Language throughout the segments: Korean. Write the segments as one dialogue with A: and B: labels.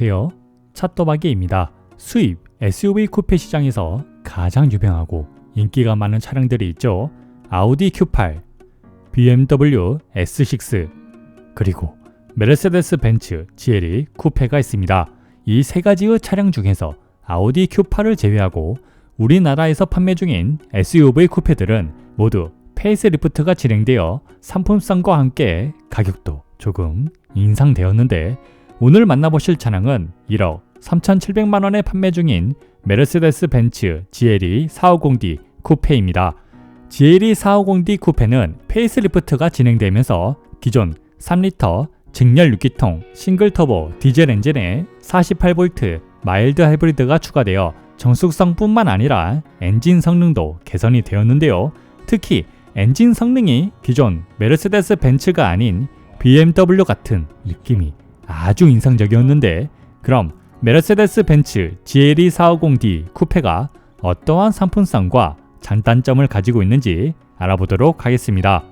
A: 안녕하세요. 차또박이입니다. 수입 SUV 쿠페 시장에서 가장 유명하고 인기가 많은 차량들이 있죠. 아우디 Q8, BMW S6, 그리고 메르세데스 벤츠 GLE 쿠페가 있습니다. 이 세 가지의 차량 중에서 아우디 Q8을 제외하고 우리나라에서 판매 중인 SUV 쿠페들은 모두 페이스리프트가 진행되어 상품성과 함께 가격도 조금 인상되었는데, 오늘 만나보실 차량은 1억 3,700만원에 판매 중인 메르세데스 벤츠 GLE 450D 쿠페입니다. GLE 450D 쿠페는 페이스리프트가 진행되면서 기존 3리터 직렬 6기통 싱글 터보 디젤 엔진에 48V 마일드 하이브리드가 추가되어 정숙성뿐만 아니라 엔진 성능도 개선이 되었는데요. 특히 엔진 성능이 기존 메르세데스 벤츠가 아닌 BMW 같은 느낌이 아주 인상적이었는데, 그럼 메르세데스 벤츠 GLE 450D 쿠페가 어떠한 상품성과 장단점을 가지고 있는지 알아보도록 하겠습니다.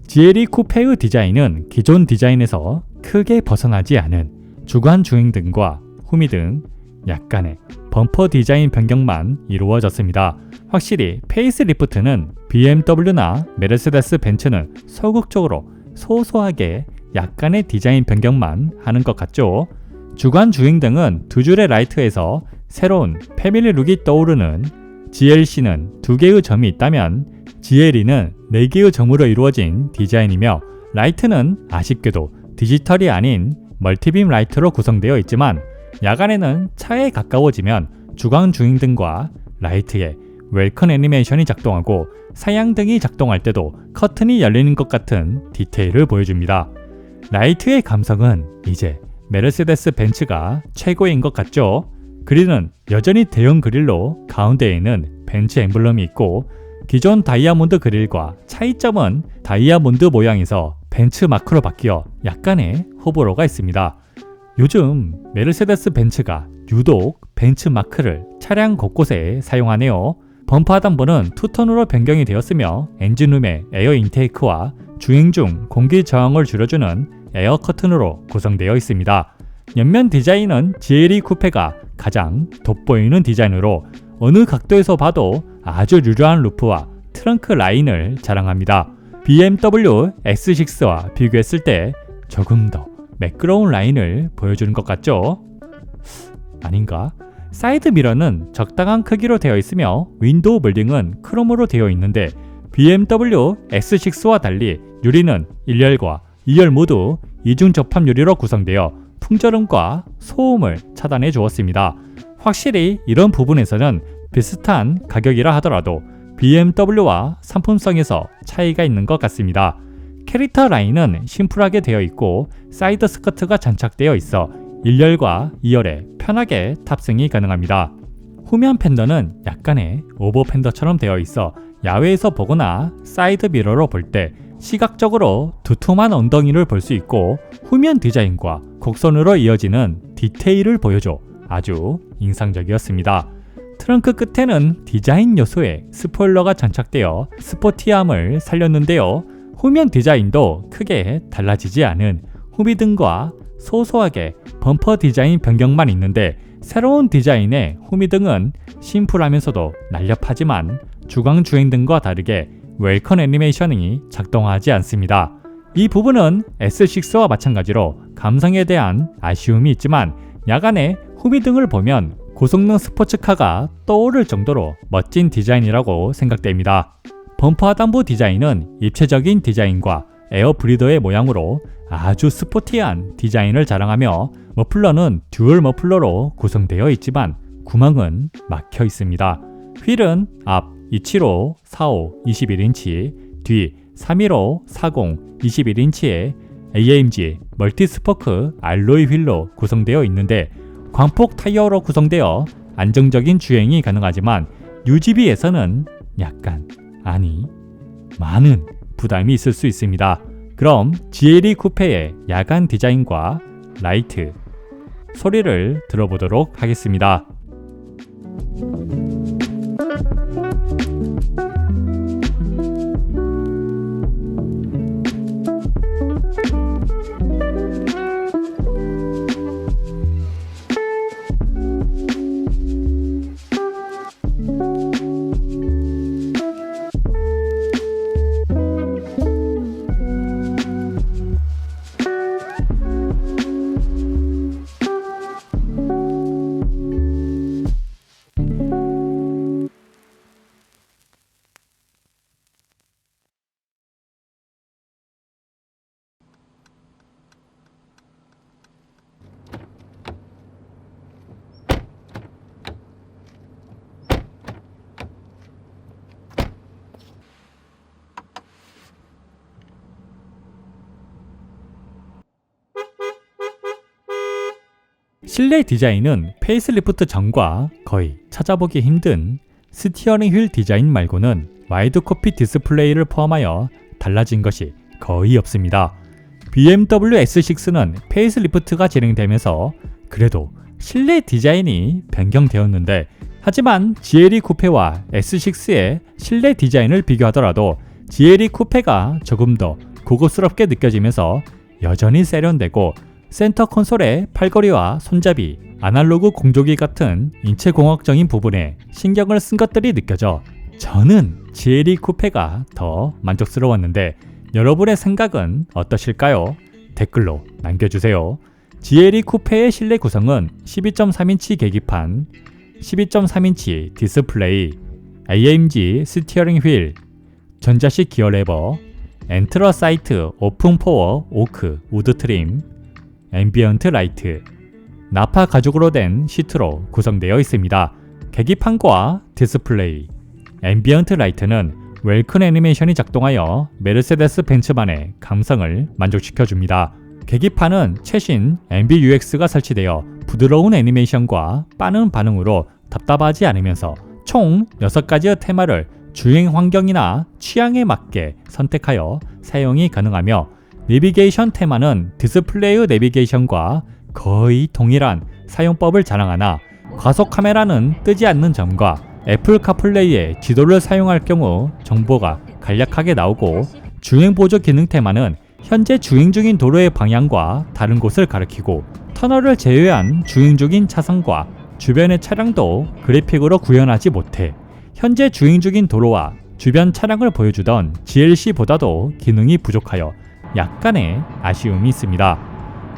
A: GLE 쿠페의 디자인은 기존 디자인에서 크게 벗어나지 않은 주간 주행등과 후미등, 약간의 범퍼 디자인 변경만 이루어졌습니다. 확실히 페이스리프트는 BMW나 메르세데스 벤츠는 소극적으로 소소하게 약간의 디자인 변경만 하는 것 같죠. 주간 주행등은 두 줄의 라이트에서 새로운 패밀리 룩이 떠오르는 GLC는 두 개의 점이 있다면 GLE는 네 개의 점으로 이루어진 디자인이며, 라이트는 아쉽게도 디지털이 아닌 멀티빔 라이트로 구성되어 있지만 야간에는 차에 가까워지면 주간 주행등과 라이트에 웰컴 애니메이션이 작동하고 사양등이 작동할 때도 커튼이 열리는 것 같은 디테일을 보여줍니다. 라이트의 감성은 이제 메르세데스 벤츠가 최고인 것 같죠? 그릴은 여전히 대형 그릴로 가운데에는 벤츠 엠블럼이 있고, 기존 다이아몬드 그릴과 차이점은 다이아몬드 모양에서 벤츠 마크로 바뀌어 약간의 호불호가 있습니다. 요즘 메르세데스 벤츠가 유독 벤츠 마크를 차량 곳곳에 사용하네요. 범퍼 하단부는 투톤으로 변경이 되었으며 엔진룸의 에어 인테이크와 주행 중 공기 저항을 줄여주는 에어 커튼으로 구성되어 있습니다. 옆면 디자인은 GLE 쿠페가 가장 돋보이는 디자인으로 어느 각도에서 봐도 아주 유려한 루프와 트렁크 라인을 자랑합니다. BMW X6와 비교했을 때 조금 더 매끄러운 라인을 보여주는 것 같죠? 아닌가? 사이드 미러는 적당한 크기로 되어 있으며 윈도우 몰딩은 크롬으로 되어 있는데, BMW X6와 달리 유리는 1열과 2열 모두 이중 접합 유리로 구성되어 풍절음과 소음을 차단해 주었습니다. 확실히 이런 부분에서는 비슷한 가격이라 하더라도 BMW와 상품성에서 차이가 있는 것 같습니다. 캐릭터 라인은 심플하게 되어 있고 사이드 스커트가 장착되어 있어 1열과 2열에 편하게 탑승이 가능합니다. 후면 팬더는 약간의 오버 팬더처럼 되어 있어 야외에서 보거나 사이드 미러로 볼 때 시각적으로 두툼한 엉덩이를 볼 수 있고, 후면 디자인과 곡선으로 이어지는 디테일을 보여줘 아주 인상적이었습니다. 트렁크 끝에는 디자인 요소의 스포일러가 장착되어 스포티함을 살렸는데요. 후면 디자인도 크게 달라지지 않은 후미등과 소소하게 범퍼 디자인 변경만 있는데, 새로운 디자인의 후미등은 심플하면서도 날렵하지만 주간 주행등과 다르게 웰컴 애니메이션이 작동하지 않습니다. 이 부분은 S6와 마찬가지로 감성에 대한 아쉬움이 있지만 야간에 후미등을 보면 고성능 스포츠카가 떠오를 정도로 멋진 디자인이라고 생각됩니다. 범퍼 하단부 디자인은 입체적인 디자인과 에어 브리더의 모양으로 아주 스포티한 디자인을 자랑하며, 머플러는 듀얼 머플러로 구성되어 있지만 구멍은 막혀 있습니다. 휠은 앞 275, 45, 21인치, 뒤 315, 40, 21인치의 AMG 멀티스포크 알로이 휠로 구성되어 있는데, 광폭 타이어로 구성되어 안정적인 주행이 가능하지만 UGB에서는 약간, 아니 많은 부담이 있을 수 있습니다. 그럼 GLE 쿠페의 야간 디자인과 라이트 소리를 들어보도록 하겠습니다. 실내 디자인은 페이스리프트 전과 거의 찾아보기 힘든 스티어링 휠 디자인 말고는 와이드 코피 디스플레이를 포함하여 달라진 것이 거의 없습니다. BMW S6는 페이스리프트가 진행되면서 그래도 실내 디자인이 변경되었는데, 하지만 GLE 쿠페와 S6의 실내 디자인을 비교하더라도 GLE 쿠페가 조금 더 고급스럽게 느껴지면서 여전히 세련되고, 센터 콘솔의 팔걸이와 손잡이, 아날로그 공조기 같은 인체공학적인 부분에 신경을 쓴 것들이 느껴져 저는 GLE 쿠페가 더 만족스러웠는데, 여러분의 생각은 어떠실까요? 댓글로 남겨주세요. GLE 쿠페의 실내 구성은 12.3인치 계기판, 12.3인치 디스플레이, AMG 스티어링 휠, 전자식 기어 레버, 엔트러사이트 오픈 포어 오크 우드 트림, 앰비언트 라이트, 나파 가죽으로 된 시트로 구성되어 있습니다. 계기판과 디스플레이, 앰비언트 라이트는 웰큰 애니메이션이 작동하여 메르세데스 벤츠만의 감성을 만족시켜줍니다. 계기판은 최신 MBUX가 설치되어 부드러운 애니메이션과 빠른 반응으로 답답하지 않으면서 총 6가지의 테마를 주행 환경이나 취향에 맞게 선택하여 사용이 가능하며, 내비게이션 테마는 디스플레이의 내비게이션과 거의 동일한 사용법을 자랑하나 과속 카메라는 뜨지 않는 점과 애플 카플레이의 지도를 사용할 경우 정보가 간략하게 나오고, 주행 보조 기능 테마는 현재 주행 중인 도로의 방향과 다른 곳을 가리키고, 터널을 제외한 주행 중인 차선과 주변의 차량도 그래픽으로 구현하지 못해 현재 주행 중인 도로와 주변 차량을 보여주던 GLC보다도 기능이 부족하여 약간의 아쉬움이 있습니다.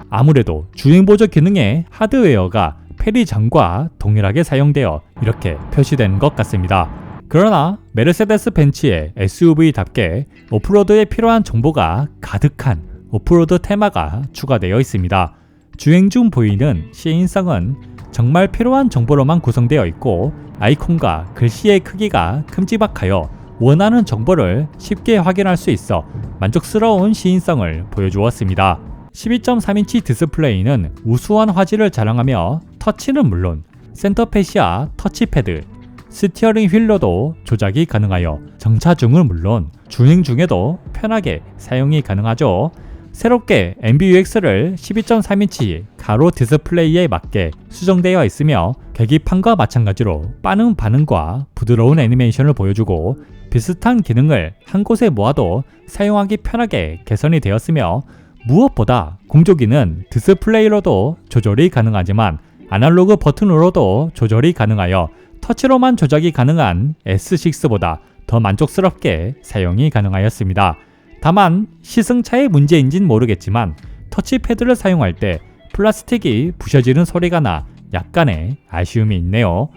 A: 아무래도 주행 보조 기능의 하드웨어가 페리 전과 동일하게 사용되어 이렇게 표시된 것 같습니다. 그러나 메르세데스 벤츠의 SUV답게 오프로드에 필요한 정보가 가득한 오프로드 테마가 추가되어 있습니다. 주행 중 보이는 시인성은 정말 필요한 정보로만 구성되어 있고, 아이콘과 글씨의 크기가 큼지막하여 원하는 정보를 쉽게 확인할 수 있어 만족스러운 시인성을 보여주었습니다. 12.3인치 디스플레이는 우수한 화질을 자랑하며 터치는 물론 센터페시아 터치패드, 스티어링 휠로도 조작이 가능하여 정차 중은 물론 주행 중에도 편하게 사용이 가능하죠. 새롭게 MBUX를 12.3인치 가로 디스플레이에 맞게 수정되어 있으며, 계기판과 마찬가지로 빠른 반응과 부드러운 애니메이션을 보여주고, 비슷한 기능을 한 곳에 모아도 사용하기 편하게 개선이 되었으며, 무엇보다 공조기는 디스플레이로도 조절이 가능하지만 아날로그 버튼으로도 조절이 가능하여 터치로만 조작이 가능한 S6보다 더 만족스럽게 사용이 가능하였습니다. 다만 시승차의 문제인진 모르겠지만 터치패드를 사용할 때 플라스틱이 부셔지는 소리가 나 약간의 아쉬움이 있네요.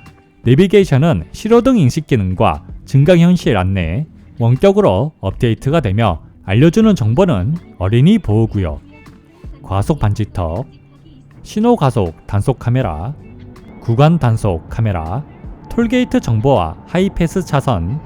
A: 내비게이션은 신호등 인식 기능과 증강현실 안내, 원격으로 업데이트가 되며 알려주는 정보는 어린이 보호구역, 과속 방지턱, 신호 가속 단속 카메라, 구간 단속 카메라, 톨게이트 정보와 하이패스 차선,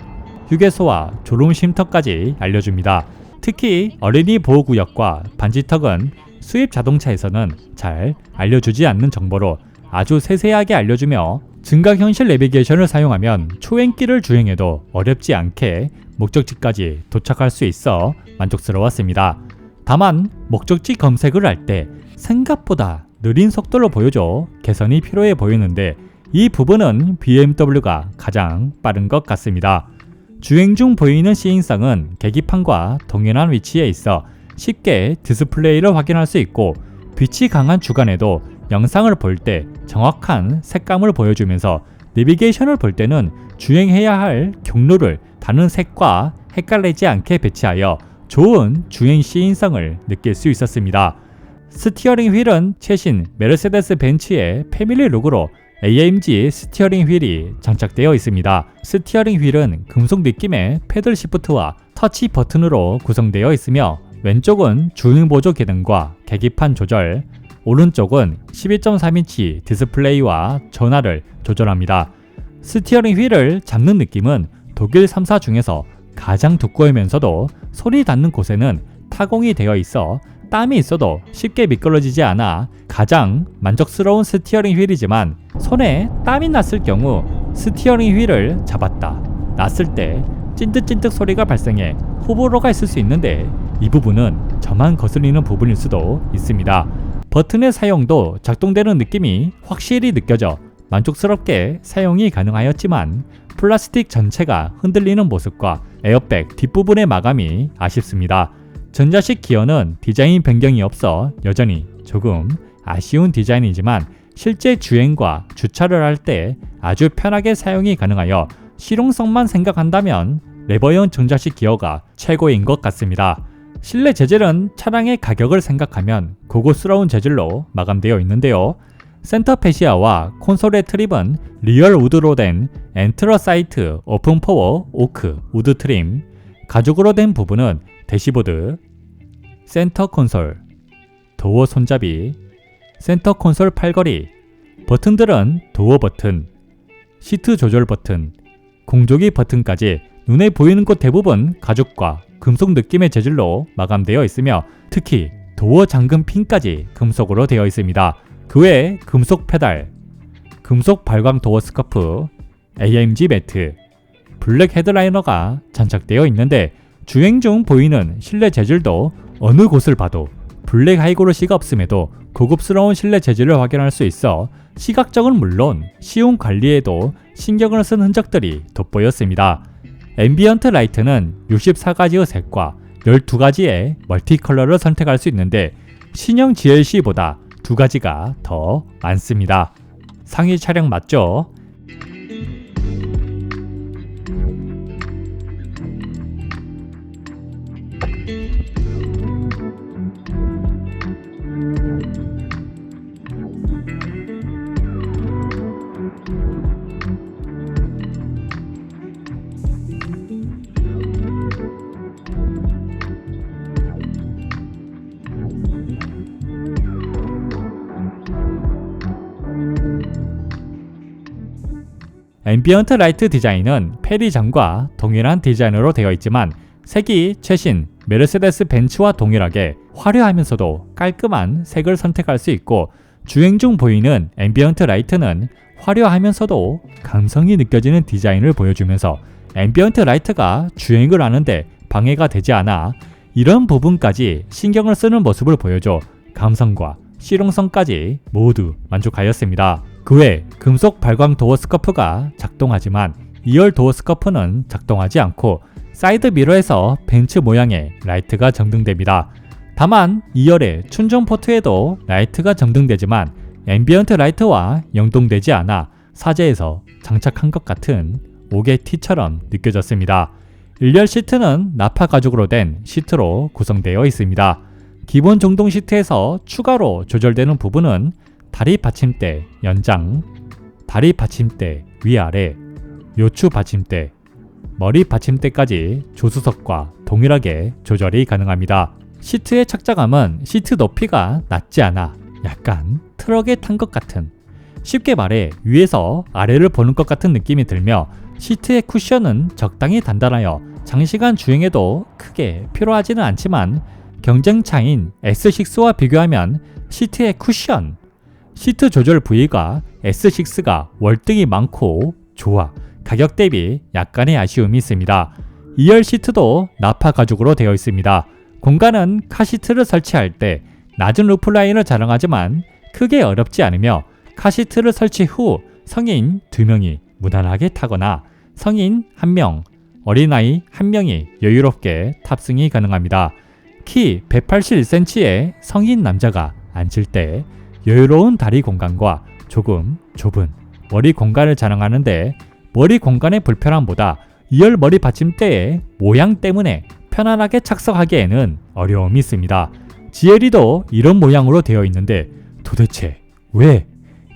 A: 휴게소와 졸음 쉼터까지 알려줍니다. 특히 어린이 보호구역과 방지턱은 수입 자동차에서는 잘 알려주지 않는 정보로 아주 세세하게 알려주며, 증강현실 내비게이션을 사용하면 초행길을 주행해도 어렵지 않게 목적지까지 도착할 수 있어 만족스러웠습니다. 다만 목적지 검색을 할 때 생각보다 느린 속도로 보여줘 개선이 필요해 보이는데, 이 부분은 BMW가 가장 빠른 것 같습니다. 주행 중 보이는 시인성은 계기판과 동일한 위치에 있어 쉽게 디스플레이를 확인할 수 있고, 빛이 강한 주간에도 영상을 볼 때 정확한 색감을 보여주면서 내비게이션을 볼 때는 주행해야 할 경로를 다른 색과 헷갈리지 않게 배치하여 좋은 주행 시인성을 느낄 수 있었습니다. 스티어링 휠은 최신 메르세데스 벤츠의 패밀리 룩으로 AMG 스티어링 휠이 장착되어 있습니다. 스티어링 휠은 금속 느낌의 패들 시프트와 터치 버튼으로 구성되어 있으며, 왼쪽은 주행 보조 기능과 계기판 조절, 오른쪽은 12.3인치 디스플레이와 전화를 조절합니다. 스티어링 휠을 잡는 느낌은 독일 3사 중에서 가장 두꺼우면서도 손이 닿는 곳에는 타공이 되어 있어 땀이 있어도 쉽게 미끄러지지 않아 가장 만족스러운 스티어링 휠이지만 손에 땀이 났을 경우 스티어링 휠을 잡았다 놨을 때 찐득찐득 소리가 발생해 호불호가 있을 수 있는데 이 부분은 저만 거슬리는 부분일 수도 있습니다. 버튼의 사용도 작동되는 느낌이 확실히 느껴져 만족스럽게 사용이 가능하였지만 플라스틱 전체가 흔들리는 모습과 에어백 뒷부분의 마감이 아쉽습니다. 전자식 기어는 디자인 변경이 없어 여전히 조금 아쉬운 디자인이지만 실제 주행과 주차를 할 때 아주 편하게 사용이 가능하여 실용성만 생각한다면 레버형 전자식 기어가 최고인 것 같습니다. 실내 재질은 차량의 가격을 생각하면 고급스러운 재질로 마감되어 있는데요. 센터 페시아와 콘솔의 트립은 리얼 우드로 된 엔트러사이트 오픈포어 오크 우드 트림, 가죽으로 된 부분은 대시보드, 센터 콘솔, 도어 손잡이, 센터 콘솔 팔걸이, 버튼들은 도어 버튼, 시트 조절 버튼, 공조기 버튼까지 눈에 보이는 곳 대부분 가죽과 금속 느낌의 재질로 마감되어 있으며 특히 도어 잠금 핀까지 금속으로 되어 있습니다. 그 외에 금속 페달, 금속 발광 도어 스커프, AMG 매트, 블랙 헤드라이너가 장착되어 있는데 주행 중 보이는 실내 재질도 어느 곳을 봐도 블랙 하이그로시가 없음에도 고급스러운 실내 재질을 확인할 수 있어 시각적은 물론 시운 관리에도 신경을 쓴 흔적들이 돋보였습니다. 앰비언트 라이트는 64가지의 색과 12가지의 멀티 컬러를 선택할 수 있는데 신형 GLC보다 2가지가 더 많습니다. 상위 차량 맞죠? 앰비언트 라이트 디자인은 페리장과 동일한 디자인으로 되어 있지만 색이 최신 메르세데스 벤츠와 동일하게 화려하면서도 깔끔한 색을 선택할 수 있고 주행 중 보이는 앰비언트 라이트는 화려하면서도 감성이 느껴지는 디자인을 보여주면서 앰비언트 라이트가 주행을 하는데 방해가 되지 않아 이런 부분까지 신경을 쓰는 모습을 보여줘 감성과 실용성까지 모두 만족하였습니다. 그 외 금속 발광 도어 스커프가 작동하지만 2열 도어 스커프는 작동하지 않고 사이드 미러에서 벤츠 모양의 라이트가 점등됩니다. 다만 2열의 충전 포트에도 라이트가 점등되지만 앰비언트 라이트와 연동되지 않아 사제에서 장착한 것 같은 옥의 티처럼 느껴졌습니다. 1열 시트는 나파 가죽으로 된 시트로 구성되어 있습니다. 기본 종동 시트에서 추가로 조절되는 부분은 다리 받침대 연장, 다리 받침대 위아래, 요추 받침대, 머리 받침대까지 조수석과 동일하게 조절이 가능합니다. 시트의 착자감은 시트 높이가 낮지 않아 약간 트럭에 탄 것 같은, 쉽게 말해 위에서 아래를 보는 것 같은 느낌이 들며 시트의 쿠션은 적당히 단단하여 장시간 주행에도 크게 피로하지는 않지만 경쟁차인 S6와 비교하면 시트의 쿠션, 시트 조절 부위가 S6가 월등히 많고 좋아 가격 대비 약간의 아쉬움이 있습니다. 2열 시트도 나파 가죽으로 되어 있습니다. 공간은 카시트를 설치할 때 낮은 루프라인을 자랑하지만 크게 어렵지 않으며 카시트를 설치 후 성인 2명이 무난하게 타거나 성인 1명, 어린아이 1명이 여유롭게 탑승이 가능합니다. 키 181cm의 성인 남자가 앉을 때 여유로운 다리 공간과 조금 좁은 머리 공간을 자랑하는데 머리 공간의 불편함보다 2열 머리 받침대의 모양 때문에 편안하게 착석하기에는 어려움이 있습니다. GLE도 이런 모양으로 되어 있는데 도대체 왜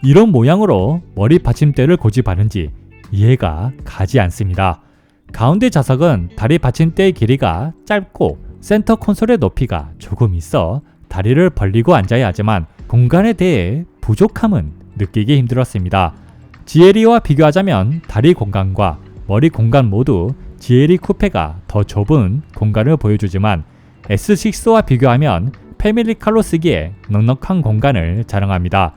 A: 이런 모양으로 머리 받침대를 고집하는지 이해가 가지 않습니다. 가운데 좌석은 다리 받침대의 길이가 짧고 센터 콘솔의 높이가 조금 있어 다리를 벌리고 앉아야 하지만 공간에 대해 부족함은 느끼기 힘들었습니다. GLE와 비교하자면 다리 공간과 머리 공간 모두 GLE 쿠페가 더 좁은 공간을 보여주지만 S6와 비교하면 패밀리카로 쓰기에 넉넉한 공간을 자랑합니다.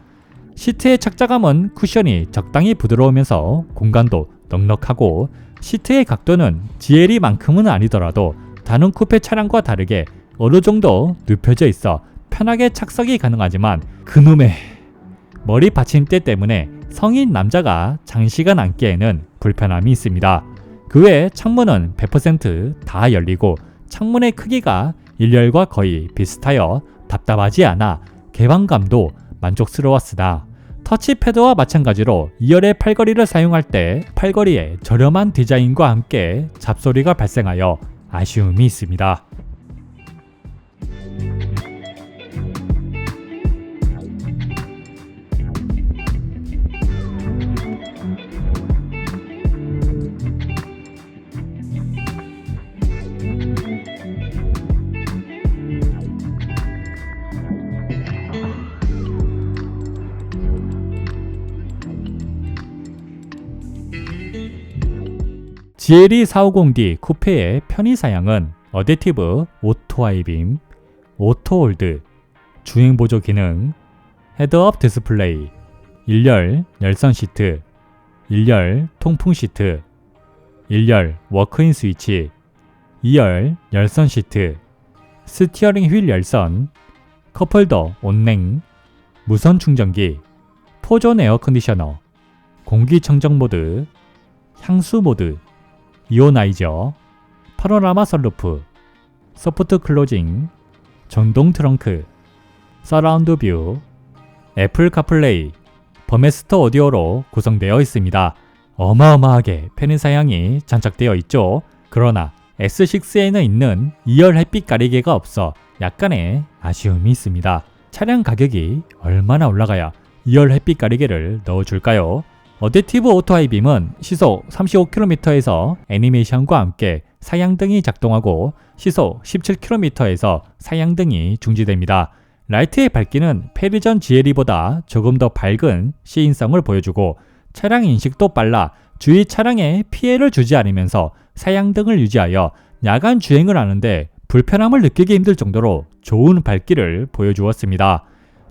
A: 시트의 착자감은 쿠션이 적당히 부드러우면서 공간도 넉넉하고 시트의 각도는 GLE만큼은 아니더라도 다른 쿠페 차량과 다르게 어느 정도 눕혀져 있어 편하게 착석이 가능하지만 그놈의 머리 받침대 때문에 성인 남자가 장시간 앉기에는 불편함이 있습니다. 그 외 창문은 100% 다 열리고 창문의 크기가 1열과 거의 비슷하여 답답하지 않아 개방감도 만족스러웠으나 터치패드와 마찬가지로 2열의 팔걸이를 사용할 때 팔걸이의 저렴한 디자인과 함께 잡소리가 발생하여 아쉬움이 있습니다. GLE450D 쿠페의 편의사양은 어댑티브 오토 하이빔, 오토 홀드, 주행보조 기능, 헤드업 디스플레이, 1열 열선 시트, 1열 통풍 시트, 1열 워크인 스위치, 2열 열선 시트, 스티어링 휠 열선, 컵홀더 온냉, 무선 충전기, 포존 에어컨디셔너, 공기청정 모드, 향수 모드, 이오나이저, 파노라마 선루프, 소프트 클로징, 전동 트렁크, 서라운드 뷰, 애플 카플레이, 버메스터 오디오로 구성되어 있습니다. 어마어마하게 편의사양이 장착되어 있죠. 그러나 S6에는 있는 2열 햇빛 가리개가 없어 약간의 아쉬움이 있습니다. 차량 가격이 얼마나 올라가야 2열 햇빛 가리개를 넣어줄까요? 어댑티브 오토 하이빔은 시속 35km에서 애니메이션과 함께 사양등이 작동하고 시속 17km에서 사양등이 중지됩니다. 라이트의 밝기는 페리전 GLE보다 조금 더 밝은 시인성을 보여주고 차량 인식도 빨라 주위 차량에 피해를 주지 않으면서 사양등을 유지하여 야간 주행을 하는데 불편함을 느끼기 힘들 정도로 좋은 밝기를 보여주었습니다.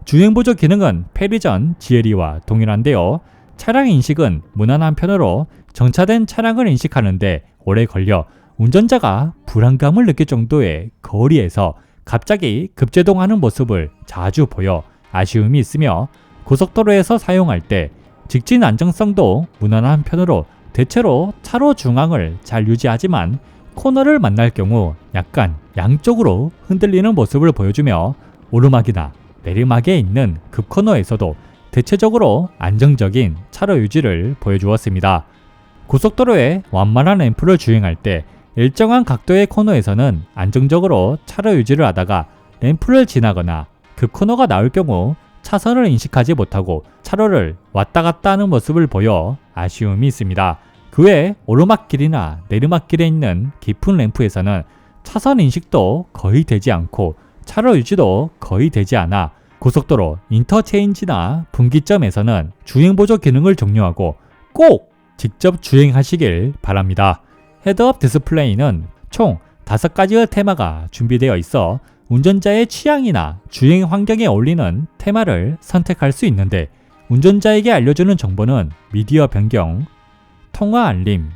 A: 주행보조 기능은 페리전 GLE와 동일한데요. 차량 인식은 무난한 편으로 정차된 차량을 인식하는데 오래 걸려 운전자가 불안감을 느낄 정도의 거리에서 갑자기 급제동하는 모습을 자주 보여 아쉬움이 있으며 고속도로에서 사용할 때 직진 안정성도 무난한 편으로 대체로 차로 중앙을 잘 유지하지만 코너를 만날 경우 약간 양쪽으로 흔들리는 모습을 보여주며 오르막이나 내리막에 있는 급코너에서도 대체적으로 안정적인 차로 유지를 보여주었습니다. 고속도로에 완만한 램프를 주행할 때 일정한 각도의 코너에서는 안정적으로 차로 유지를 하다가 램프를 지나거나 급코너가 나올 경우 차선을 인식하지 못하고 차로를 왔다 갔다 하는 모습을 보여 아쉬움이 있습니다. 그 외 오르막길이나 내리막길에 있는 깊은 램프에서는 차선 인식도 거의 되지 않고 차로 유지도 거의 되지 않아 고속도로 인터체인지나 분기점에서는 주행보조 기능을 종료하고 꼭 직접 주행하시길 바랍니다. 헤드업 디스플레이는 총 5가지의 테마가 준비되어 있어 운전자의 취향이나 주행 환경에 어울리는 테마를 선택할 수 있는데 운전자에게 알려주는 정보는 미디어 변경, 통화 알림,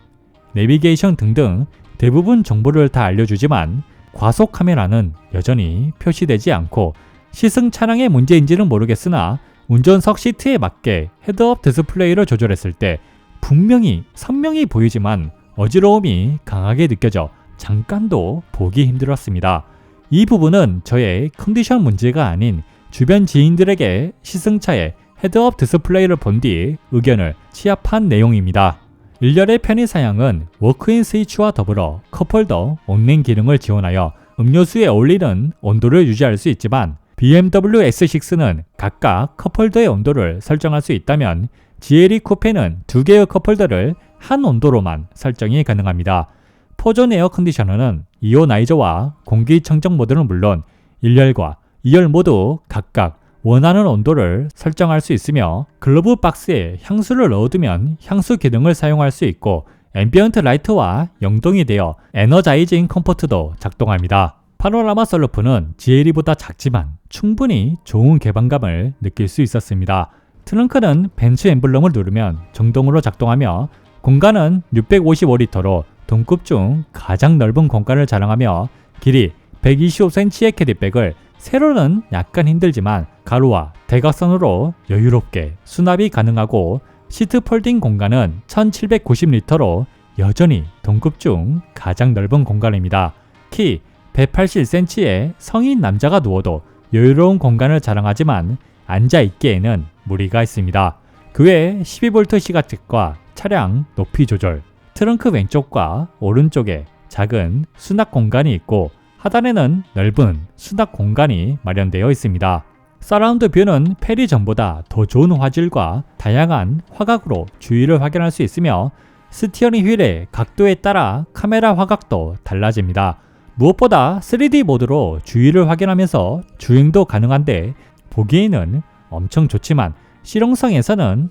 A: 내비게이션 등등 대부분 정보를 다 알려주지만 과속 카메라는 여전히 표시되지 않고 시승 차량의 문제인지는 모르겠으나 운전석 시트에 맞게 헤드업 디스플레이를 조절했을 때 분명히 선명히 보이지만 어지러움이 강하게 느껴져 잠깐도 보기 힘들었습니다. 이 부분은 저의 컨디션 문제가 아닌 주변 지인들에게 시승차에 헤드업 디스플레이를 본 뒤 의견을 취합한 내용입니다. 1열의 편의사양은 워크인 스위치와 더불어 컵홀더 온냉 기능을 지원하여 음료수에 어울리는 온도를 유지할 수 있지만 BMW S6는 각각 컵홀더의 온도를 설정할 수 있다면 GLE 쿠페는 2개의 컵홀더를 한 온도로만 설정이 가능합니다. 포존 에어컨디셔너는 이오나이저와 공기청정 모드는 물론 1열과 2열 모두 각각 원하는 온도를 설정할 수 있으며 글러브 박스에 향수를 넣어두면 향수 기능을 사용할 수 있고 앰비언트 라이트와 연동이 되어 에너자이징 컴포트도 작동합니다. 파노라마 썬루프는 GLE보다 작지만 충분히 좋은 개방감을 느낄 수 있었습니다. 트렁크는 벤츠 엠블럼을 누르면 정동으로 작동하며 공간은 655리터로 동급 중 가장 넓은 공간을 자랑하며 길이 125cm의 캐디백을 세로는 약간 힘들지만 가로와 대각선으로 여유롭게 수납이 가능하고 시트 폴딩 공간은 1790리터로 여전히 동급 중 가장 넓은 공간입니다. 키 181cm의 성인 남자가 누워도 여유로운 공간을 자랑하지만 앉아있기에는 무리가 있습니다. 그 외에 12V 시가책과 차량 높이 조절, 트렁크 왼쪽과 오른쪽에 작은 수납 공간이 있고 하단에는 넓은 수납 공간이 마련되어 있습니다. 서라운드 뷰는 페리 전보다 더 좋은 화질과 다양한 화각으로 주위를 확인할 수 있으며 스티어링 휠의 각도에 따라 카메라 화각도 달라집니다. 무엇보다 3D 모드로 주위를 확인하면서 주행도 가능한데 보기에는 엄청 좋지만 실용성에서는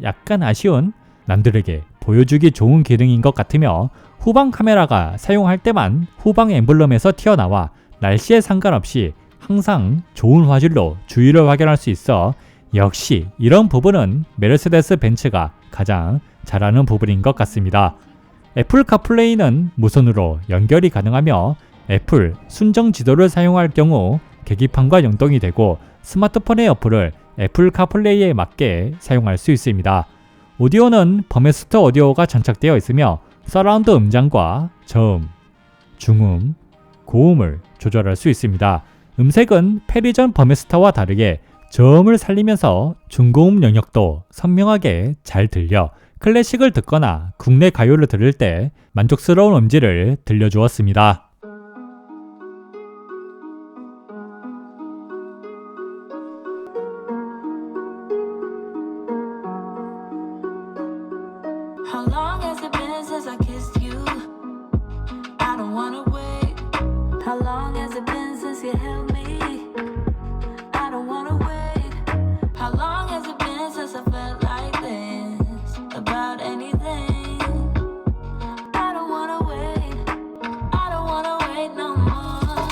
A: 약간 아쉬운, 남들에게 보여주기 좋은 기능인 것 같으며 후방 카메라가 사용할 때만 후방 엠블럼에서 튀어나와 날씨에 상관없이 항상 좋은 화질로 주위를 확인할 수 있어 역시 이런 부분은 메르세데스 벤츠가 가장 잘하는 부분인 것 같습니다. 애플 카플레이는 무선으로 연결이 가능하며 애플 순정 지도를 사용할 경우 계기판과 연동이 되고 스마트폰의 어플을 애플 카플레이에 맞게 사용할 수 있습니다. 오디오는 버메스터 오디오가 장착되어 있으며 서라운드 음장과 저음, 중음, 고음을 조절할 수 있습니다. 음색은 페리전 버메스터와 다르게 저음을 살리면서 중고음 영역도 선명하게 잘 들려 클래식을 듣거나 국내 가요를 들을 때 만족스러운 음질을 들려주었습니다.
B: How long has it been since I kissed you? I don't wanna wait. How long has it been since you held me? I don't wanna wait. How long has it been since I felt like this about anything? I don't wanna wait. I don't wanna wait no more.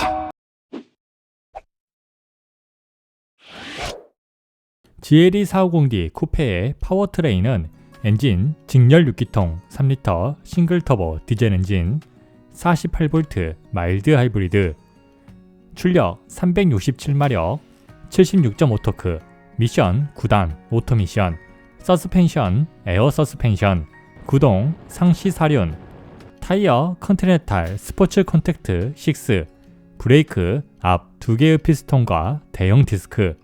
A: GLE 450D 쿠페의 파워트레인은 엔진 직렬 6기통 3리터 싱글 터보 디젤 엔진 48V 마일드 하이브리드 출력 367마력 76.5토크 미션 9단 오토 미션 서스펜션 에어 서스펜션 구동 상시 사륜 타이어 컨티넨탈 스포츠 컨택트 6 브레이크 앞 2개의 피스톤과 대형 디스크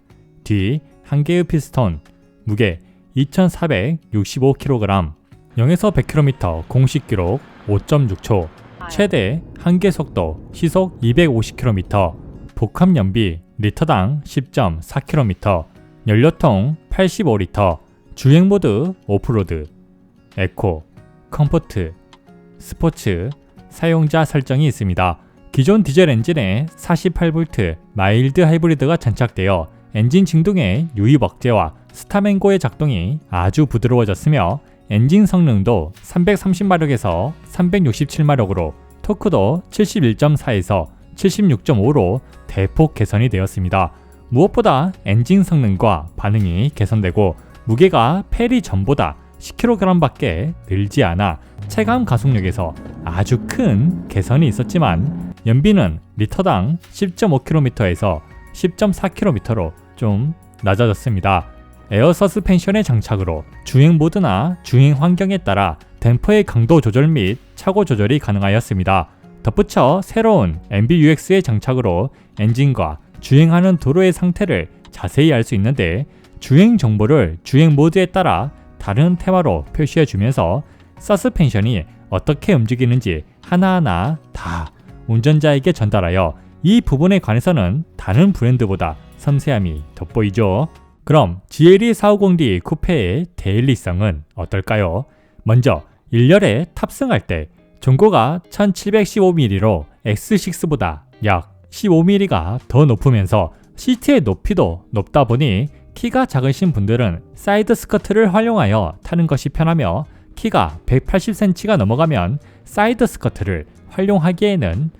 A: 뒤 1개의 피스톤 무게 2465kg 0에서 100km 공식 기록 5.6초 최대 한계 속도 시속 250km 복합 연비 리터당 10.4km 연료통 85리터 주행 모드 오프로드 에코 컴포트 스포츠 사용자 설정이 있습니다. 기존 디젤 엔진에 48V 마일드 하이브리드가 장착되어 엔진 진동의 유입 억제와 스타맨고의 작동이 아주 부드러워졌으며 엔진 성능도 330마력에서 367마력으로 토크도 71.4에서 76.5로 대폭 개선이 되었습니다. 무엇보다 엔진 성능과 반응이 개선되고 무게가 페리 전보다 10kg밖에 늘지 않아 체감 가속력에서 아주 큰 개선이 있었지만 연비는 리터당 10.5km에서 10.4km로 좀 낮아졌습니다. 에어 서스펜션의 장착으로 주행 모드나 주행 환경에 따라 댐퍼의 강도 조절 및 차고 조절이 가능하였습니다. 덧붙여 새로운 MBUX의 장착으로 엔진과 주행하는 도로의 상태를 자세히 알 수 있는데 주행 정보를 주행 모드에 따라 다른 테마로 표시해주면서 서스펜션이 어떻게 움직이는지 하나하나 다 운전자에게 전달하여 이 부분에 관해서는 다른 브랜드보다 섬세함이 돋보이죠. 그럼 GLE 450D 쿠페의 데일리성은 어떨까요? 먼저 1열에 탑승할 때 존고가 1715mm로 X6보다 약 15mm가 더 높으면서 시트의 높이도 높다 보니 키가 작으신 분들은 사이드 스커트를 활용하여 타는 것이 편하며 키가 180cm가 넘어가면 사이드 스커트를 활용하기에는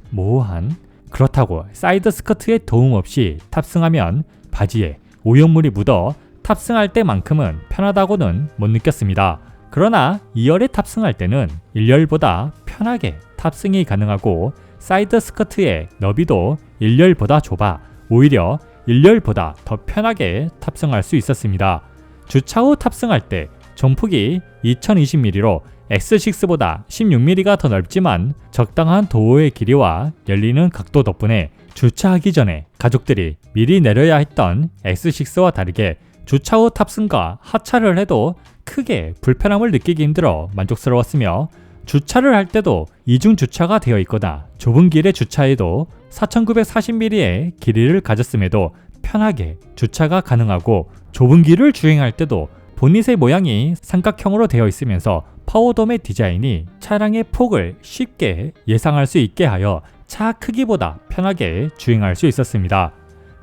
A: 모호한, 그렇다고 사이드 스커트에 도움 없이 탑승하면 바지에 오염물이 묻어 탑승할 때만큼은 편하다고는 못 느꼈습니다. 그러나 2열에 탑승할 때는 1열보다 편하게 탑승이 가능하고 사이드 스커트의 너비도 1열보다 좁아 오히려 1열보다 더 편하게 탑승할 수 있었습니다. 주차 후 탑승할 때 전폭이 2020mm로 X6보다 16mm가 더 넓지만 적당한 도어의 길이와 열리는 각도 덕분에 주차하기 전에 가족들이 미리 내려야 했던 X6와 다르게 주차 후 탑승과 하차를 해도 크게 불편함을 느끼기 힘들어 만족스러웠으며 주차를 할 때도 이중 주차가 되어 있거나 좁은 길에 주차해도 4940mm의 길이를 가졌음에도 편하게 주차가 가능하고 좁은 길을 주행할 때도 보닛의 모양이 삼각형으로 되어 있으면서 파워돔의 디자인이 차량의 폭을 쉽게 예상할 수 있게 하여 차 크기보다 편하게 주행할 수 있었습니다.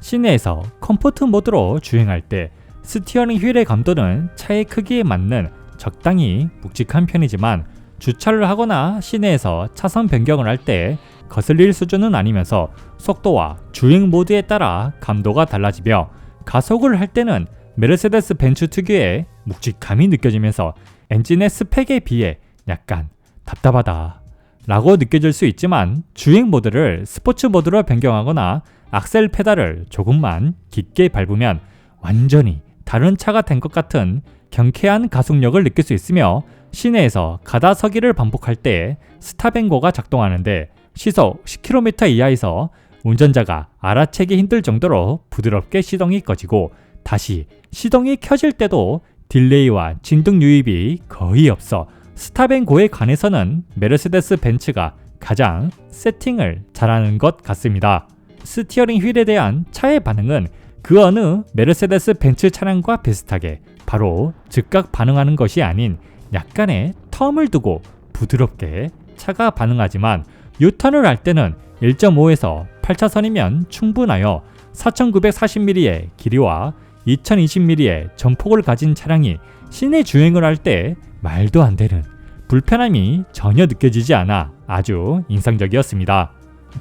A: 시내에서 컴포트 모드로 주행할 때 스티어링 휠의 감도는 차의 크기에 맞는 적당히 묵직한 편이지만 주차를 하거나 시내에서 차선 변경을 할 때 거슬릴 수준은 아니면서 속도와 주행 모드에 따라 감도가 달라지며 가속을 할 때는 메르세데스 벤츠 특유의 묵직함이 느껴지면서 엔진의 스펙에 비해 약간 답답하다 라고 느껴질 수 있지만 주행 모드를 스포츠 모드로 변경하거나 악셀 페달을 조금만 깊게 밟으면 완전히 다른 차가 된 것 같은 경쾌한 가속력을 느낄 수 있으며 시내에서 가다 서기를 반복할 때 스탑앤고가 작동하는데 시속 10km 이하에서 운전자가 알아채기 힘들 정도로 부드럽게 시동이 꺼지고 다시 시동이 켜질 때도 딜레이와 진동 유입이 거의 없어 스탑앤고에 관해서는 메르세데스 벤츠가 가장 세팅을 잘하는 것 같습니다. 스티어링 휠에 대한 차의 반응은 그 어느 메르세데스 벤츠 차량과 비슷하게 바로 즉각 반응하는 것이 아닌 약간의 텀을 두고 부드럽게 차가 반응하지만 유턴을 할 때는 1.5에서 8차선이면 충분하여 4940mm의 길이와 2020mm의 전폭을 가진 차량이 시내 주행을 할 때 말도 안 되는 불편함이 전혀 느껴지지 않아 아주 인상적이었습니다.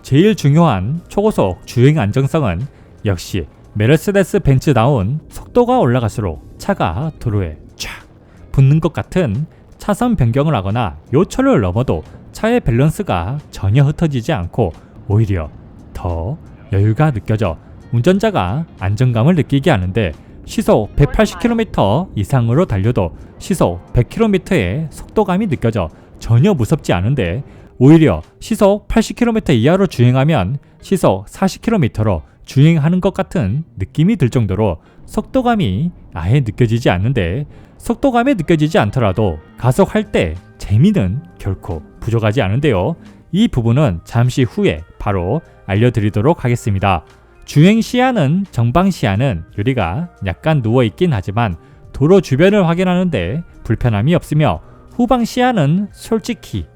A: 제일 중요한 초고속 주행 안정성은 역시 메르세데스 벤츠다운 속도가 올라갈수록 차가 도로에 쫙 붙는 것 같은 차선 변경을 하거나 요철을 넘어도 차의 밸런스가 전혀 흩어지지 않고 오히려 더 여유가 느껴져 운전자가 안정감을 느끼게 하는데 시속 180km 이상으로 달려도 시속 100km의 속도감이 느껴져 전혀 무섭지 않은데 오히려 시속 80km 이하로 주행하면 시속 40km로 주행하는 것 같은 느낌이 들 정도로 속도감이 아예 느껴지지 않는데 속도감이 느껴지지 않더라도 가속할 때 재미는 결코 부족하지 않은데요. 이 부분은 잠시 후에 바로 알려드리도록 하겠습니다. 주행 시야는 정방 시야는 유리가 약간 누워있긴 하지만 도로 주변을 확인하는데 불편함이 없으며 후방 시야는 솔직히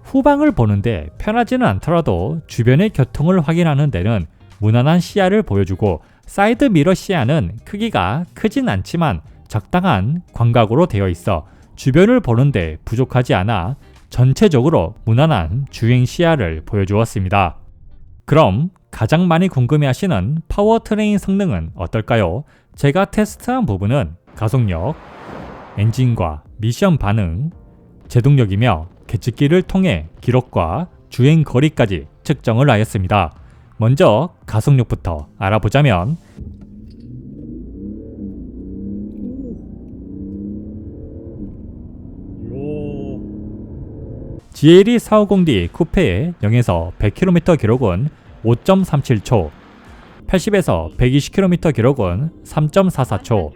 A: 후방을 보는데 편하지는 않더라도 주변의 교통을 확인하는 데는 무난한 시야를 보여주고 사이드 미러 시야는 크기가 크진 않지만 적당한 광각으로 되어 있어 주변을 보는데 부족하지 않아 전체적으로 무난한 주행 시야를 보여주었습니다. 그럼 가장 많이 궁금해하시는 파워트레인 성능은 어떨까요? 제가 테스트한 부분은 가속력, 엔진과 미션 반응, 제동력이며 계측기를 통해 기록과 주행 거리까지 측정을 하였습니다. 먼저 가속력부터 알아보자면 GLE 450D 쿠페의 0에서 100km 기록은 5.37초, 80에서 120km 기록은 3.44초,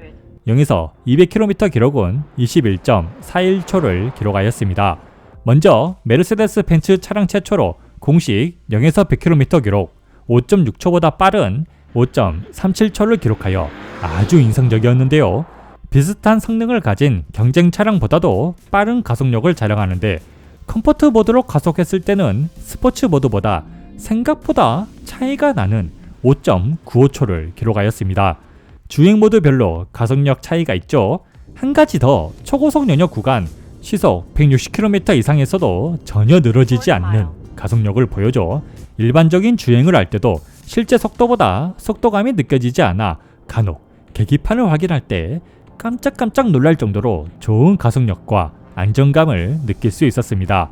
A: 0에서 200km 기록은 21.41초를 기록하였습니다. 먼저 메르세데스 벤츠 차량 최초로 공식 0에서 100km 기록 5.6초보다 빠른 5.37초를 기록하여 아주 인상적이었는데요. 비슷한 성능을 가진 경쟁 차량보다도 빠른 가속력을 자랑하는데 컴포트 모드로 가속했을 때는 스포츠 모드보다 생각보다 차이가 나는 5.95초를 기록하였습니다. 주행 모드별로 가속력 차이가 있죠. 한 가지 더 초고속 연역 구간 시속 160km 이상에서도 전혀 늘어지지 않는 가속력을 보여줘 일반적인 주행을 할 때도 실제 속도보다 속도감이 느껴지지 않아 간혹 계기판을 확인할 때 깜짝깜짝 놀랄 정도로 좋은 가속력과 안정감을 느낄 수 있었습니다.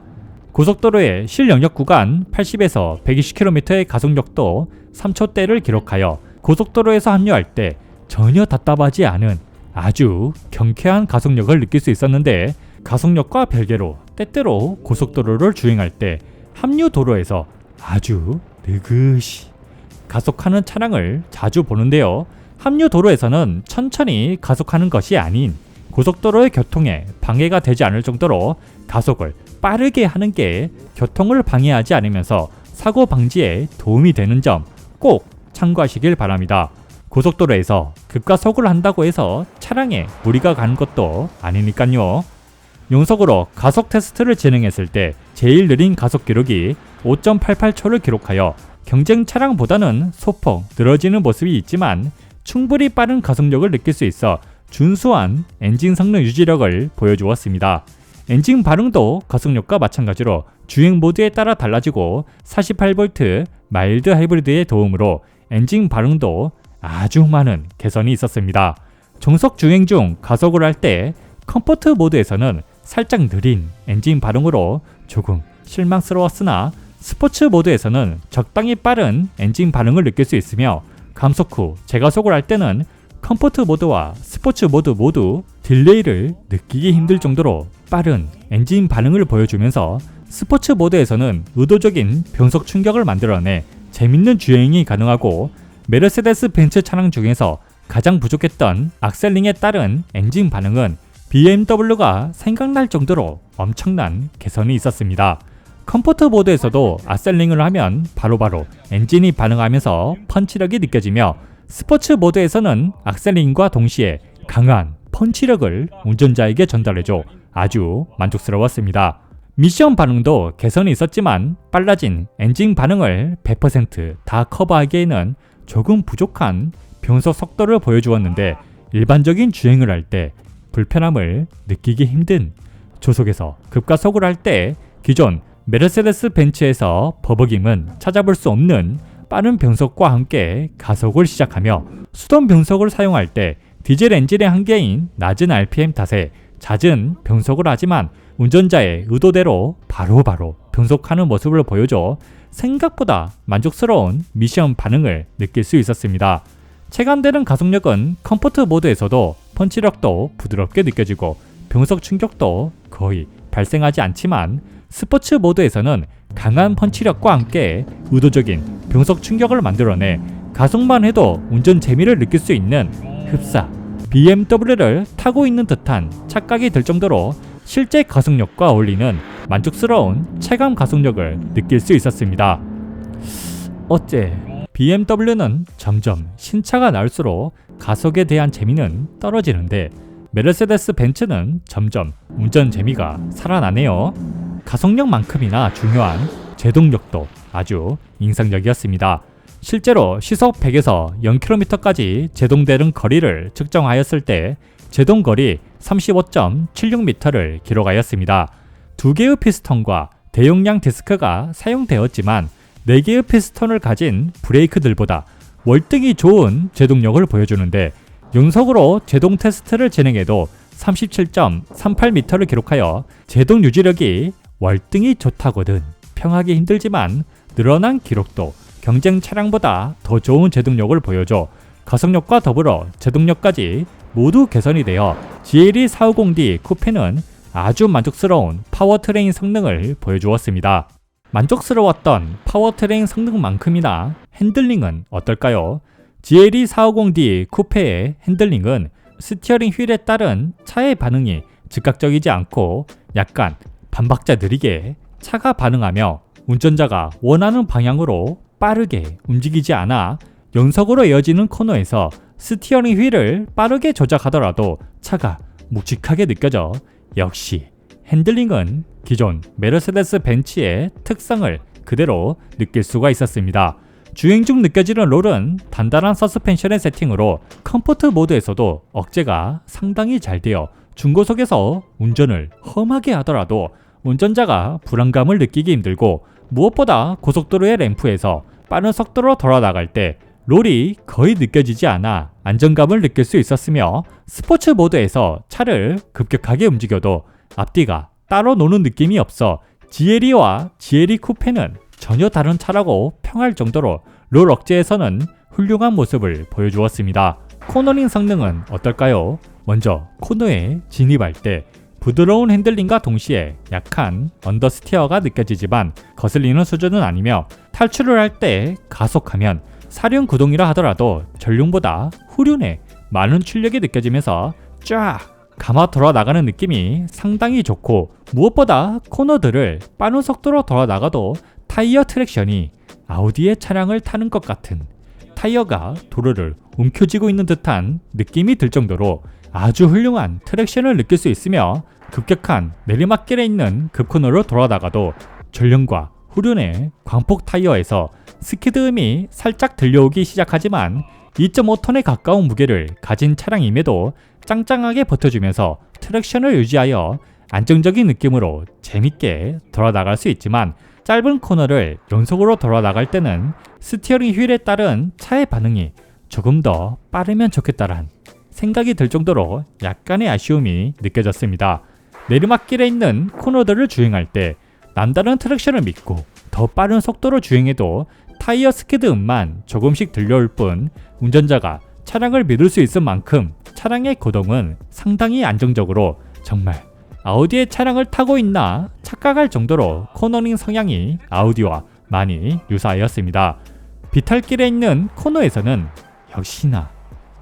A: 고속도로의 실영역 구간 80에서 120km의 가속력도 3초대를 기록하여 고속도로에서 합류할 때 전혀 답답하지 않은 아주 경쾌한 가속력을 느낄 수 있었는데, 가속력과 별개로 때때로 고속도로를 주행할 때 합류 도로에서 아주 느긋이 가속하는 차량을 자주 보는데요. 합류 도로에서는 천천히 가속하는 것이 아닌 고속도로의 교통에 방해가 되지 않을 정도로 가속을 빠르게 하는 게 교통을 방해하지 않으면서 사고 방지에 도움이 되는 점 꼭 참고하시길 바랍니다. 고속도로에서 급가속을 한다고 해서 차량에 무리가 가는 것도 아니니까요. 용석으로 가속 테스트를 진행했을 때 제일 느린 가속 기록이 5.88초를 기록하여 경쟁 차량보다는 소폭 늘어지는 모습이 있지만 충분히 빠른 가속력을 느낄 수 있어 준수한 엔진 성능 유지력을 보여주었습니다. 엔진 반응도 가속력과 마찬가지로 주행 모드에 따라 달라지고 48V 마일드 하이브리드의 도움으로 엔진 반응도 아주 많은 개선이 있었습니다. 정속 주행 중 가속을 할 때 컴포트 모드에서는 살짝 느린 엔진 반응으로 조금 실망스러웠으나 스포츠 모드에서는 적당히 빠른 엔진 반응을 느낄 수 있으며, 감속 후 재가속을 할 때는 컴포트 모드와 스포츠 모드 모두 딜레이를 느끼기 힘들 정도로 빠른 엔진 반응을 보여주면서 스포츠 모드에서는 의도적인 변속 충격을 만들어내 재밌는 주행이 가능하고, 메르세데스 벤츠 차량 중에서 가장 부족했던 악셀링에 따른 엔진 반응은 BMW가 생각날 정도로 엄청난 개선이 있었습니다. 컴포트 모드에서도 악셀링을 하면 바로바로 엔진이 반응하면서 펀치력이 느껴지며, 스포츠 모드에서는 악셀링과 동시에 강한 펀치력을 운전자에게 전달해줘 아주 만족스러웠습니다. 미션 반응도 개선이 있었지만 빨라진 엔진 반응을 100% 다 커버하기에는 조금 부족한 변속 속도를 보여주었는데, 일반적인 주행을 할 때 불편함을 느끼기 힘든 조속에서 급가속을 할 때 기존 메르세데스 벤츠에서 버벅임은 찾아볼 수 없는 빠른 변속과 함께 가속을 시작하며, 수동 변속을 사용할 때 디젤 엔진의 한계인 낮은 RPM 탓에 잦은 변속을 하지만 운전자의 의도대로 바로바로 변속하는 모습을 보여줘 생각보다 만족스러운 미션 반응을 느낄 수 있었습니다. 체감되는 가속력은 컴포트 모드에서도 펀치력도 부드럽게 느껴지고 변속 충격도 거의 발생하지 않지만, 스포츠 모드에서는 강한 펀치력과 함께 의도적인 변속 충격을 만들어내 가속만 해도 운전 재미를 느낄 수 있는 흡사 BMW를 타고 있는 듯한 착각이 들 정도로 실제 가속력과 어울리는 만족스러운 체감 가속력을 느낄 수 있었습니다. 어째 BMW는 점점 신차가 나올수록 가속에 대한 재미는 떨어지는데, 메르세데스 벤츠는 점점 운전 재미가 살아나네요. 가속력만큼이나 중요한 제동력도 아주 인상적이었습니다. 실제로 시속 100에서 0km까지 제동되는 거리를 측정하였을 때 제동거리 35.76m를 기록하였습니다. 2개의 피스톤과 대용량 디스크가 사용되었지만 4개의 피스톤을 가진 브레이크들보다 월등히 좋은 제동력을 보여주는데, 연속으로 제동 테스트를 진행해도 37.38m를 기록하여 제동 유지력이 월등히 좋다거든 평하기 힘들지만 늘어난 기록도 경쟁 차량보다 더 좋은 제동력을 보여줘 가속력과 더불어 제동력까지 모두 개선이 되어 GLE450D 쿠페는 아주 만족스러운 파워트레인 성능을 보여주었습니다. 만족스러웠던 파워트레인 성능만큼이나 핸들링은 어떨까요? GLE450D 쿠페의 핸들링은 스티어링 휠에 따른 차의 반응이 즉각적이지 않고 약간 반박자 느리게 차가 반응하며 운전자가 원하는 방향으로 빠르게 움직이지 않아 연속으로 이어지는 코너에서 스티어링 휠을 빠르게 조작하더라도 차가 묵직하게 느껴져 역시 핸들링은 기존 메르세데스 벤츠의 특성을 그대로 느낄 수가 있었습니다. 주행 중 느껴지는 롤은 단단한 서스펜션의 세팅으로 컴포트 모드에서도 억제가 상당히 잘 되어 중고속에서 운전을 험하게 하더라도 운전자가 불안감을 느끼기 힘들고 무엇보다 고속도로의 램프에서 빠른 속도로 돌아나갈 때 롤이 거의 느껴지지 않아 안정감을 느낄 수 있었으며 스포츠 모드에서 차를 급격하게 움직여도 앞뒤가 따로 노는 느낌이 없어 GLE와 GLE 쿠페는 전혀 다른 차라고 평할 정도로 롤 억제에서는 훌륭한 모습을 보여주었습니다. 코너링 성능은 어떨까요? 먼저 코너에 진입할 때 부드러운 핸들링과 동시에 약한 언더스티어가 느껴지지만 거슬리는 수준은 아니며 탈출을 할 때 가속하면 사륜 구동이라 하더라도 전륜보다 후륜에 많은 출력이 느껴지면서 쫙 감아 돌아나가는 느낌이 상당히 좋고 무엇보다 코너들을 빠른 속도로 돌아나가도 타이어 트랙션이 아우디의 차량을 타는 것 같은 타이어가 도로를 움켜쥐고 있는 듯한 느낌이 들 정도로 아주 훌륭한 트랙션을 느낄 수 있으며 급격한 내리막길에 있는 급코너로 돌아다가도 전륜과 후륜의 광폭 타이어에서 스키드음이 살짝 들려오기 시작하지만 2.5톤에 가까운 무게를 가진 차량임에도 짱짱하게 버텨주면서 트랙션을 유지하여 안정적인 느낌으로 재밌게 돌아나갈 수 있지만 짧은 코너를 연속으로 돌아나갈 때는 스티어링 휠에 따른 차의 반응이 조금 더 빠르면 좋겠다란 생각이 들 정도로 약간의 아쉬움이 느껴졌습니다. 내리막길에 있는 코너들을 주행할 때 남다른 트랙션을 믿고 더 빠른 속도로 주행해도 타이어 스키드 음만 조금씩 들려올 뿐 운전자가 차량을 믿을 수 있을 만큼 차량의 구동은 상당히 안정적으로 정말 아우디의 차량을 타고 있나 착각할 정도로 코너링 성향이 아우디와 많이 유사하였습니다. 비탈길에 있는 코너에서는 역시나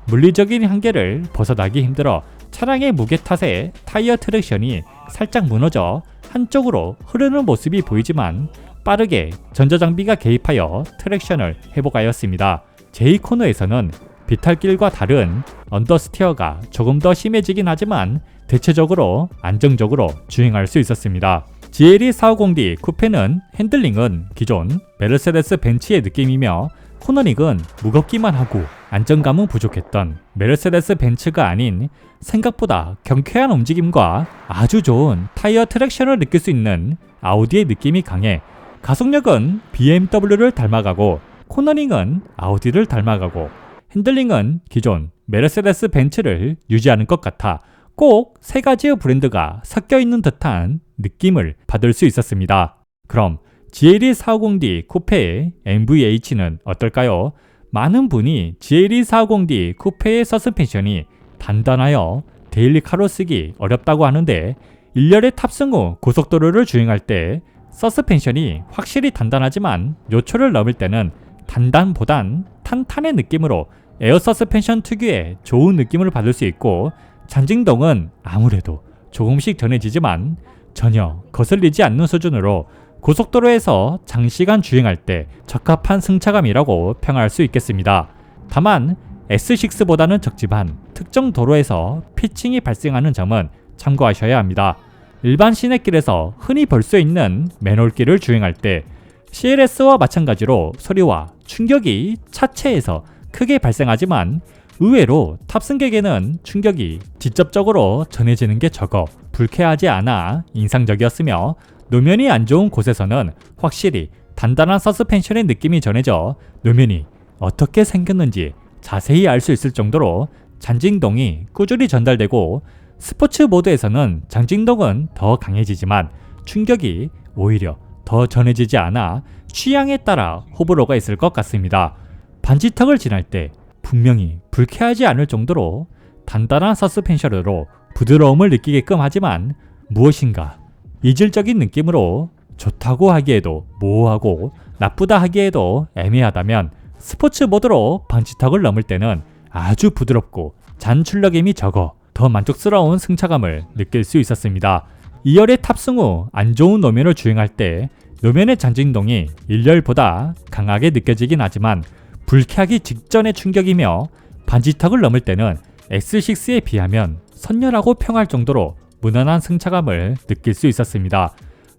A: 물리적인 한계를 벗어나기 힘들어 차량의 무게 탓에 타이어 트랙션이 살짝 무너져 한쪽으로 흐르는 모습이 보이지만 빠르게 전자장비가 개입하여 트랙션을 회복하였습니다. 제2코너에서는 비탈길과 다른 언더스티어가 조금 더 심해지긴 하지만 대체적으로 안정적으로 주행할 수 있었습니다. GLE450D 쿠페는 핸들링은 기존 메르세데스 벤츠의 느낌이며 코너링은 무겁기만 하고 안정감은 부족했던 메르세데스 벤츠가 아닌 생각보다 경쾌한 움직임과 아주 좋은 타이어 트랙션을 느낄 수 있는 아우디의 느낌이 강해 가속력은 BMW를 닮아가고 코너링은 아우디를 닮아가고 핸들링은 기존 메르세데스 벤츠를 유지하는 것 같아 꼭 세 가지의 브랜드가 섞여 있는 듯한 느낌을 받을 수 있었습니다. 그럼 GLE450D 쿠페의 MVH는 어떨까요? 많은 분이 GLE450D 쿠페의 서스펜션이 단단하여 데일리카로 쓰기 어렵다고 하는데 1열에 탑승 후 고속도로를 주행할 때 서스펜션이 확실히 단단하지만 요초를 넘을 때는 단단보단 탄탄의 느낌으로 에어 서스펜션 특유의 좋은 느낌을 받을 수 있고 잔진동은 아무래도 조금씩 전해지지만 전혀 거슬리지 않는 수준으로 고속도로에서 장시간 주행할 때 적합한 승차감이라고 평할 수 있겠습니다. 다만 S6보다는 적지만 특정 도로에서 피칭이 발생하는 점은 참고하셔야 합니다. 일반 시내길에서 흔히 볼 수 있는 맨홀길을 주행할 때 CLS와 마찬가지로 소리와 충격이 차체에서 크게 발생하지만 의외로 탑승객에는 충격이 직접적으로 전해지는 게 적어 불쾌하지 않아 인상적이었으며 노면이 안 좋은 곳에서는 확실히 단단한 서스펜션의 느낌이 전해져 노면이 어떻게 생겼는지 자세히 알 수 있을 정도로 잔진동이 꾸준히 전달되고 스포츠 모드에서는 잔진동은 더 강해지지만 충격이 오히려 더 전해지지 않아 취향에 따라 호불호가 있을 것 같습니다. 반지턱을 지날 때 분명히 불쾌하지 않을 정도로 단단한 서스펜션으로 부드러움을 느끼게끔 하지만 무엇인가 이질적인 느낌으로 좋다고 하기에도 모호하고 나쁘다 하기에도 애매하다면 스포츠 모드로 방지턱을 넘을 때는 아주 부드럽고 잔 출력임이 적어 더 만족스러운 승차감을 느낄 수 있었습니다. 2열에 탑승 후 안 좋은 노면을 주행할 때 노면의 잔진동이 1열보다 강하게 느껴지긴 하지만 불쾌하기 직전의 충격이며 반지턱을 넘을 때는 X6에 비하면 선열하고 평할 정도로 무난한 승차감을 느낄 수 있었습니다.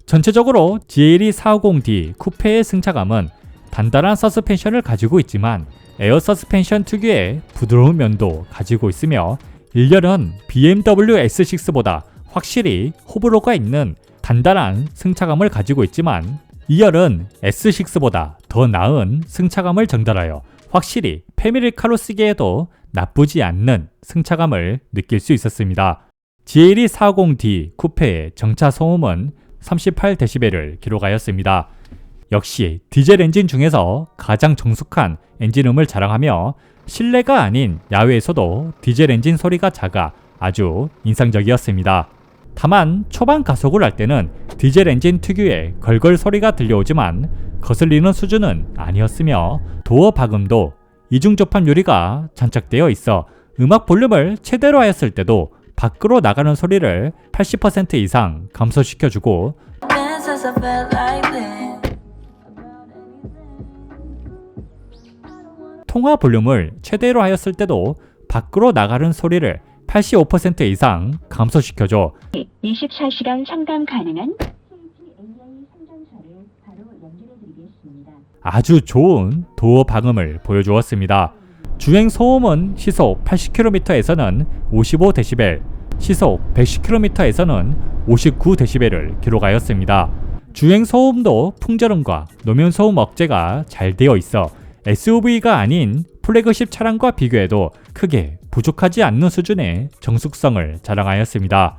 A: 전체적으로 GLE450D 쿠페의 승차감은 단단한 서스펜션을 가지고 있지만 에어 서스펜션 특유의 부드러운 면도 가지고 있으며 1열은 BMW S6보다 확실히 호불호가 있는 단단한 승차감을 가지고 있지만 2열은 S6보다 더 나은 승차감을 전달하여 확실히 패밀리카로 쓰기에도 나쁘지 않는 승차감을 느낄 수 있었습니다. GLE450D 쿠페의 정차 소음은 38dB를 기록하였습니다. 역시 디젤 엔진 중에서 가장 정숙한 엔진음을 자랑하며 실내가 아닌 야외에서도 디젤 엔진 소리가 작아 아주 인상적이었습니다. 다만 초반 가속을 할 때는 디젤 엔진 특유의 걸걸 소리가 들려오지만 거슬리는 수준은 아니었으며 도어 박음도 이중접합 유리가 장착되어 있어 음악 볼륨을 최대로 하였을 때도 밖으로 나가는 소리를 80% 이상 감소시켜주고
B: Been since I felt like this.
A: 통화 볼륨을 최대로 하였을 때도 밖으로 나가는 소리를 85% 이상 감소시켜줘
C: 24시간 상담 가능한 AI 상담사를 바로 연결해드리겠습니다.
A: 아주 좋은 도어 방음을 보여주었습니다. 주행 소음은 시속 80km에서는 55dB, 시속 110km에서는 59dB를 기록하였습니다. 주행 소음도 풍절음과 노면 소음 억제가 잘 되어 있어 SUV가 아닌 플래그십 차량과 비교해도 크게 부족하지 않는 수준의 정숙성을 자랑하였습니다.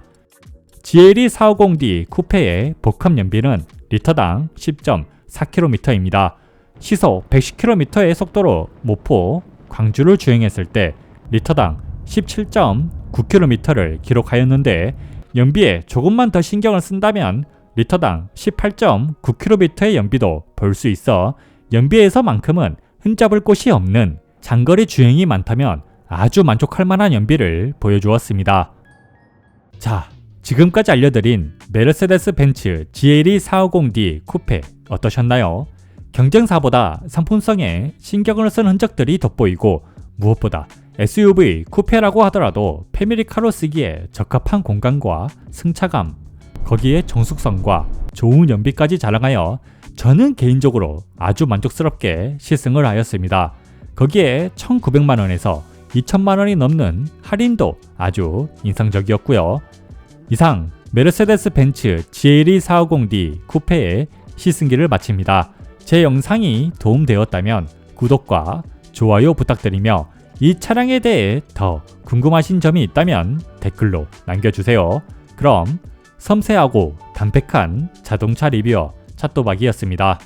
A: GLE450D 쿠페의 복합 연비는 리터당 10.4km입니다. 시속 110km의 속도로 모포, 광주를 주행했을 때 리터당 17.9km를 기록하였는데 연비에 조금만 더 신경을 쓴다면 리터당 18.9km의 연비도 볼 수 있어 연비에서만큼은 흠잡을 곳이 없는 장거리 주행이 많다면 아주 만족할 만한 연비를 보여주었습니다. 자, 지금까지 알려드린 메르세데스 벤츠 GLE450D 쿠페 어떠셨나요? 경쟁사보다 상품성에 신경을 쓴 흔적들이 돋보이고 무엇보다 SUV 쿠페라고 하더라도 패밀리카로 쓰기에 적합한 공간과 승차감, 거기에 정숙성과 좋은 연비까지 자랑하여 저는 개인적으로 아주 만족스럽게 시승을 하였습니다. 거기에 1,900만원에서 2,000만원이 넘는 할인도 아주 인상적이었고요. 이상 메르세데스 벤츠 GLE450D 쿠페의 시승기를 마칩니다. 제 영상이 도움되었다면 구독과 좋아요 부탁드리며 이 차량에 대해 더 궁금하신 점이 있다면 댓글로 남겨주세요. 그럼 섬세하고 담백한 자동차 리뷰어 찻도박이었습니다.